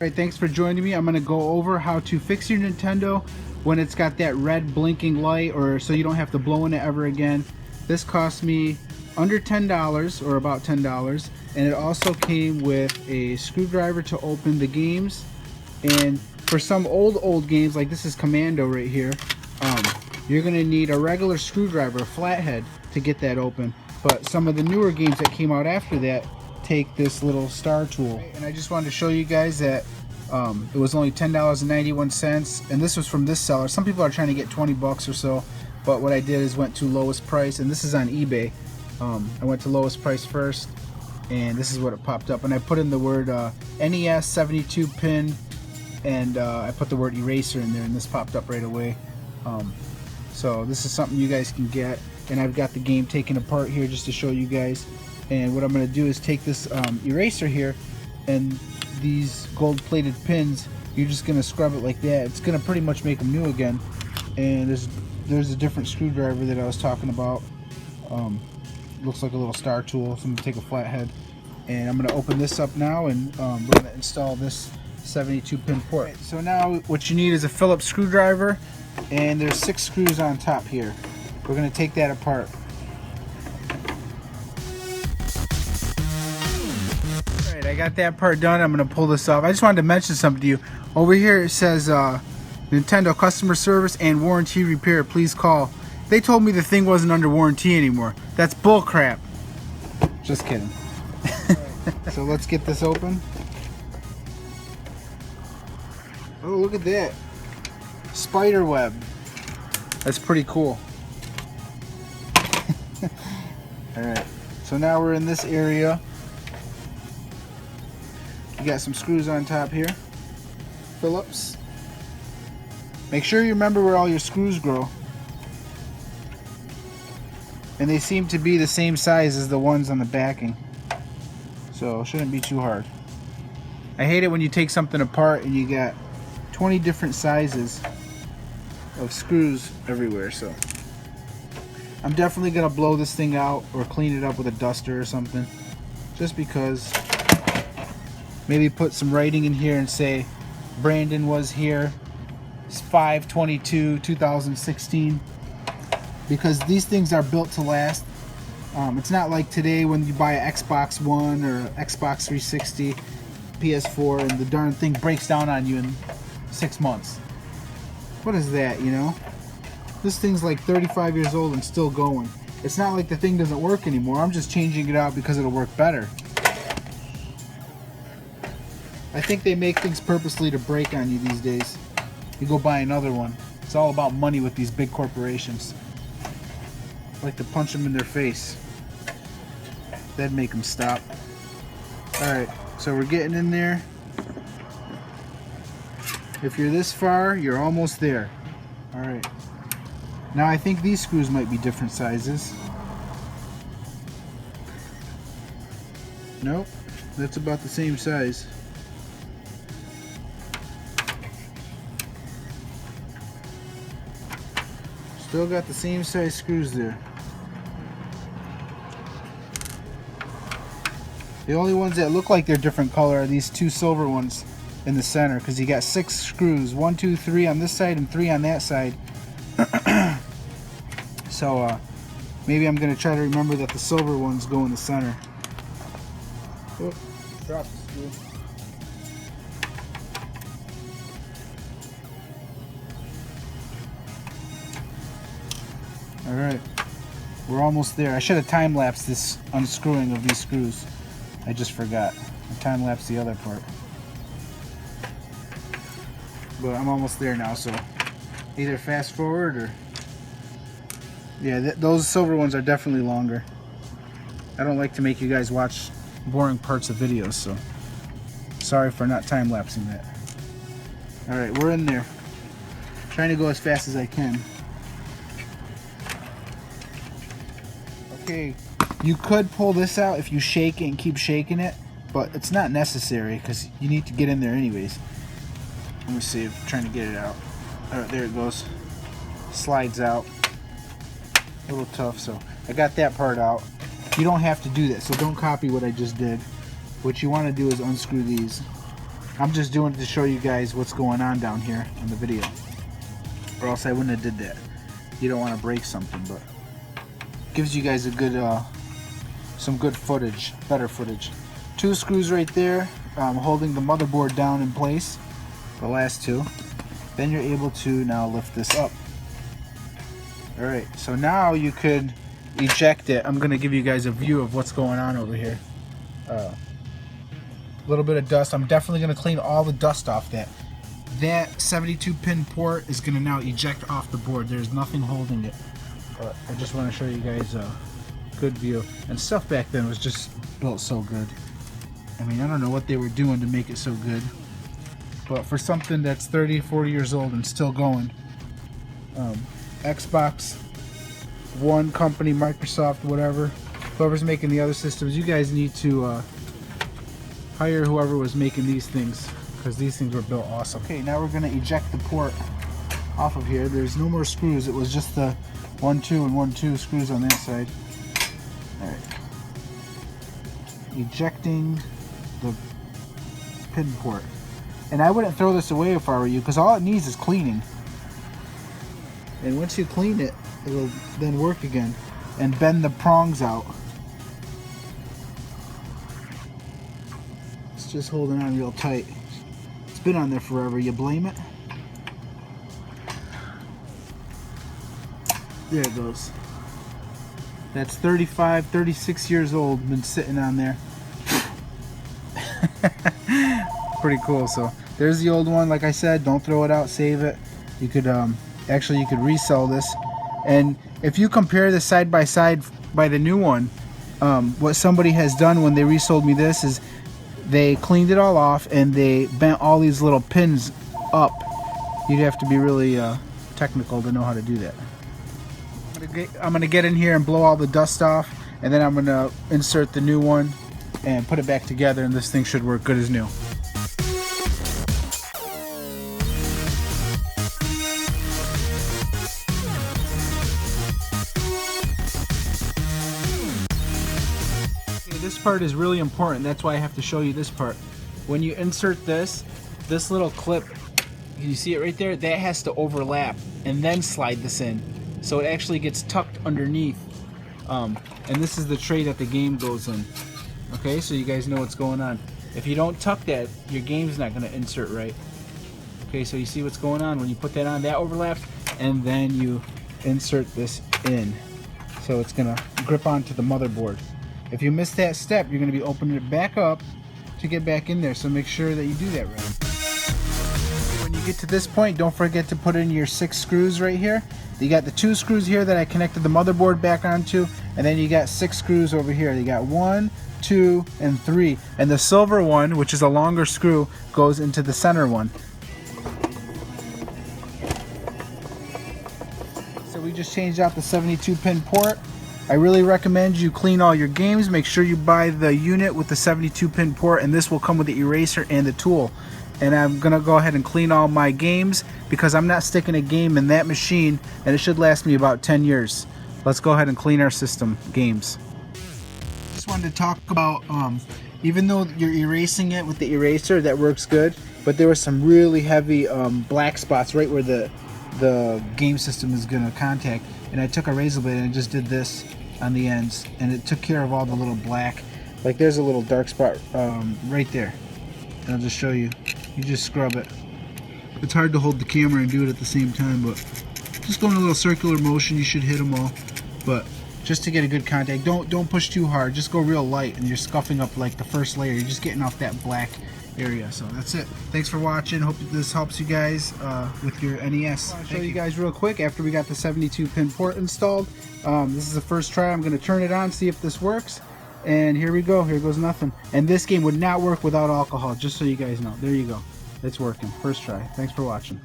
Alright, thanks for joining me. I'm going to go over how to fix your Nintendo when it's got that red blinking light, or so you don't have to blow in it ever again. This cost me under $10, or about $10, and it also came with a screwdriver to open the games. And for some old games, like this is Commando right here, you're going to need a regular screwdriver, a flathead, to get that open. But some of the newer games that came out after that take this little star tool. And I just wanted to show you guys that it was only $10.91, and this was from this seller. Some people are trying to get 20 bucks or so, but what I did is went to lowest price, and this is on eBay. I went to lowest price first, and this is what it popped up. And I put in the word NES 72 pin, and I put the word eraser in there, and this popped up right away. So this is something you guys can get, and I've got the game taken apart here just to show you guys. And what I'm going to do is take this eraser here, and these gold-plated pins, you're just going to scrub it like that. It's going to pretty much make them new again. And there's a different screwdriver that I was talking about. Looks like a little star tool. So I'm going to take a flathead, and I'm going to open this up now, and we're going to install this 72 pin port. Right, so now what you need is a Phillips screwdriver, and there's 6 screws on top here. We're going to take that apart. Alright, I got that part done. I'm going to pull this off. I just wanted to mention something to you. Over here it says Nintendo customer service and warranty repair, please call. They told me the thing wasn't under warranty anymore. That's bull crap. Just kidding. So let's get this open. Oh, look at that. Spider web. That's pretty cool. Alright, so now we're in this area. You got some screws on top here. Phillips. Make sure you remember where all your screws grow. And they seem to be the same size as the ones on the backing. So it shouldn't be too hard. I hate it when you take something apart and you got 20 different sizes of screws everywhere. So I'm definitely gonna blow this thing out or clean it up with a duster or something, just because. Maybe put some writing in here and say Brandon was here. It's 5/22/2016, because these things are built to last. It's not like today when you buy an Xbox One or Xbox 360, PS4, and the darn thing breaks down on you in 6 months. What is that, you know? This thing's like 35 years old and still going. It's not like the thing doesn't work anymore. I'm just changing it out because it'll work better. I think they make things purposely to break on you these days. You go buy another one. It's all about money with these big corporations. I like to punch them in their face. That'd make them stop. Alright, so we're getting in there. If you're this far, you're almost there. Alright. Now I think these screws might be different sizes. Nope, that's about the same size. Still got the same size screws there. The only ones that look like they're different color are these 2 silver ones in the center, because you got 6 screws, 1, 2, 3 on this side and 3 on that side. So maybe I'm gonna try to remember that the silver ones go in the center. Oh, drop the screw. Alright, we're almost there. I should have time-lapsed this unscrewing of these screws. I just forgot. I time-lapsed the other part. But I'm almost there now, so either fast forward or... Yeah, those silver ones are definitely longer. I don't like to make you guys watch boring parts of videos, so sorry for not time-lapsing that. Alright, we're in there. Trying to go as fast as I can. Okay, you could pull this out if you shake it and keep shaking it, but it's not necessary because you need to get in there anyways. Let me see if I'm trying to get it out. Alright, there it goes. Slides out. A little tough, so I got that part out. You don't have to do that, so don't copy what I just did. What you want to do is unscrew these. I'm just doing it to show you guys what's going on down here in the video, or else I wouldn't have did that. You don't want to break something, but gives you guys a good some good footage, better footage. 2 screws right there, holding the motherboard down in place, the last 2. Then you're able to now lift this up. Alright, so now you could eject it. I'm going to give you guys a view of what's going on over here. A little bit of dust. I'm definitely going to clean all the dust off that. That 72 pin port is going to now eject off the board. There's nothing holding it. But I just want to show you guys a good view. And stuff back then was just built so good. I mean, I don't know what they were doing to make it so good. But for something that's 30, 40 years old and still going, Xbox One company, Microsoft, whatever, whoever's making the other systems, you guys need to hire whoever was making these things, because these things were built awesome. Okay, now we're going to eject the port off of here. There's no more screws. It was just the 1, 2, and 1, 2 screws on that side. Alright. Ejecting the pin port. And I wouldn't throw this away if I were you, because all it needs is cleaning. And once you clean it, it'll then work again. And bend the prongs out. It's just holding on real tight. It's been on there forever. You blame it? There it goes. That's 35, 36 years old, been sitting on there. Pretty cool. So there's the old one. Like I said, don't throw it out, save it. You could actually you could resell this. And if you compare this side by side by the new one, what somebody has done when they resold me this is they cleaned it all off and they bent all these little pins up. You'd have to be really technical to know how to do that. I'm gonna get in here and blow all the dust off, and then I'm gonna insert the new one and put it back together, and this thing should work good as new. Okay, this part is really important. That's why I have to show you this part. When you insert this little clip, you see it right there? That has to overlap and then slide this in. So it actually gets tucked underneath. And this is the tray that the game goes in. Okay, so you guys know what's going on. If you don't tuck that, your game's not going to insert right. Okay, so you see what's going on. When you put that on, that overlaps, and then you insert this in. So it's going to grip onto the motherboard. If you miss that step, you're going to be opening it back up to get back in there. So make sure that you do that right. When you get to this point, don't forget to put in your 6 screws right here. You got the 2 screws here that I connected the motherboard back onto, and then you got 6 screws over here. You got 1, 2, and 3. And the silver one, which is a longer screw, goes into the center one. So we just changed out the 72 pin port. I really recommend you clean all your games. Make sure you buy the unit with the 72 pin port, and this will come with the eraser and the tool. And I'm gonna go ahead and clean all my games because I'm not sticking a game in that machine, and it should last me about 10 years. Let's go ahead and clean our system games. Just wanted to talk about even though you're erasing it with the eraser, that works good, but there were some really heavy black spots right where the game system is gonna contact, and I took a razor blade and I just did this on the ends, and it took care of all the little black. Like there's a little dark spot right there. And I'll just show you. You just scrub it. It's hard to hold the camera and do it at the same time, but just go in a little circular motion. You should hit them all, but just to get a good contact, don't push too hard. Just go real light, and you're scuffing up like the first layer. You're just getting off that black area. So that's it. Thanks for watching. Hope this helps you guys with your NES. I'll show you guys real quick after we got the 72 pin port installed. This is the first try. I'm going to turn it on, see if this works. And here we go. Here goes nothing. And this game would not work without alcohol, just so you guys know. There you go. It's working. First try. Thanks for watching.